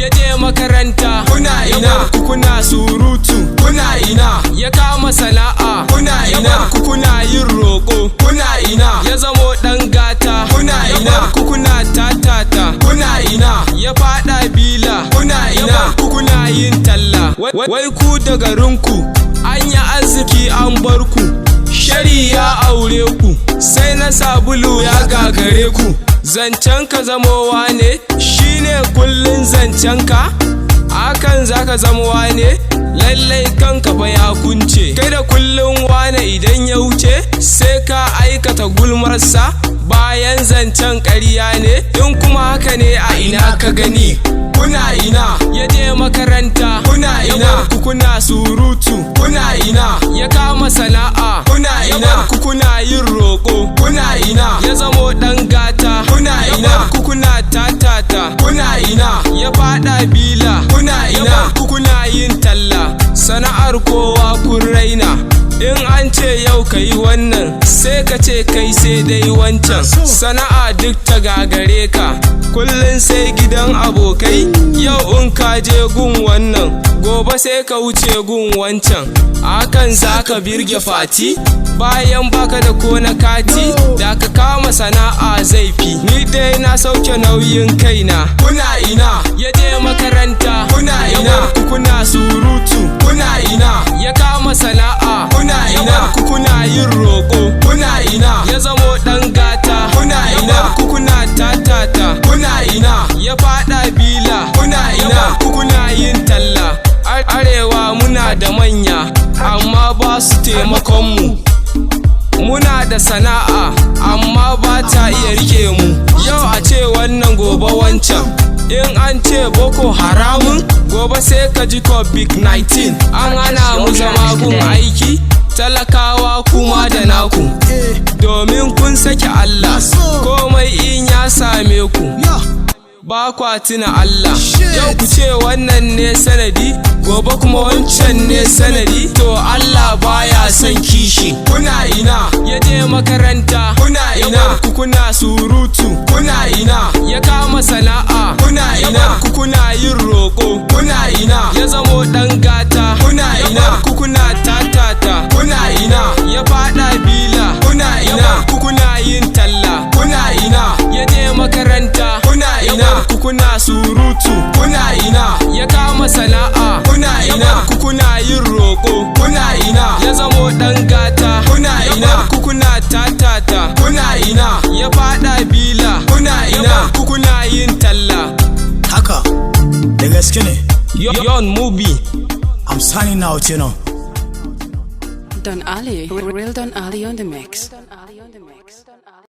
ya je makaranta kuna ina, kuna surutu kuna ina, ya kama sana'a kuna ina, kuna yin roƙo kuna ina, ya zamo ɗan gata kuna ina, kuna tatata kuna ina, ya fada bila kuna ina, kuna yin talla wai ku da garinku an yi arziki an bar ku shari ya aure ku sai na sabulu ya gagare ku zancen ka zamowa ne shine kullun zancen ka hakan zaka zamowa ne lallai kanka fa ya kunce kai da kullun wane idan ya wuce sai ka aikata gulmarsa bayan zancen ƙarya ne in kuma haka ne a ina ka gani kuna ina, ya je makaranta kuna ina, kuna surutu kuna ina, ya kama sana'a kuna ina, kuna yin roƙo kuna ina, ya zamo ɗan gata kuna ina, kuna tatata kuna ina, ya fada bila kuna ina, kuna yin talla sana'ar kowa kun raina in an ce yau ka yi wannan sai ka ce kai sai dai wancan sana'a duk ta gagare ka kullum sai gidan abokai yau in ka je gun wannan gobe sai ka wuce gun wancan hakan za ka birge fati bayan baka da kona kati da ka kama sana'a zai fi ni dai na sauke nauyin kaina kuna ina, ya je makaranta kuna ina, kuna surutu kuna ina, ya kama sana'a kuna ina, kuna yin roƙo kuna ina, ya zamo ɗan gata kuna ina, kuna tatata kuna ina, ya fada bila kuna ina, kuna yin talla arewa muna da manya amma ba su taimakon mu muna da sana'a amma ba ta iya rike mu yau a ce wannan gobe wancan in an ce boko haramun gobe sai ka ji covid-19 an hana mu zama gun aiki talakawa kuma da naku domin kun saki Allah komai in ya same ku ba kwa tuna Allah yau ku ce wannan ne sanadi gobe kuma wancan ne sanadi to Allah baya son kishi kuna ina, ya je makaranta kuna ina, kuna surutu kuna ina, ya kama sana'a kuna ina, kuna yin roƙo kuna ina, ya zamo ɗan gata kuna ina, kuna tatata kuna ina, ya fada bila kuna ina, kuna yin talla kuna ina, ya je makaranta kuna ina, kuna surutu kuna ina, ya kama sana'a kuna ina, kuna yin roƙo kuna ina, ya zamo ɗan gata kuna ina, kuna tatata kuna ina, ya fada bila kuna ina, kuna yin talla haka da gaske ne yon movie I'm signing out, you know. Don Ali, real Don Ali on the mix.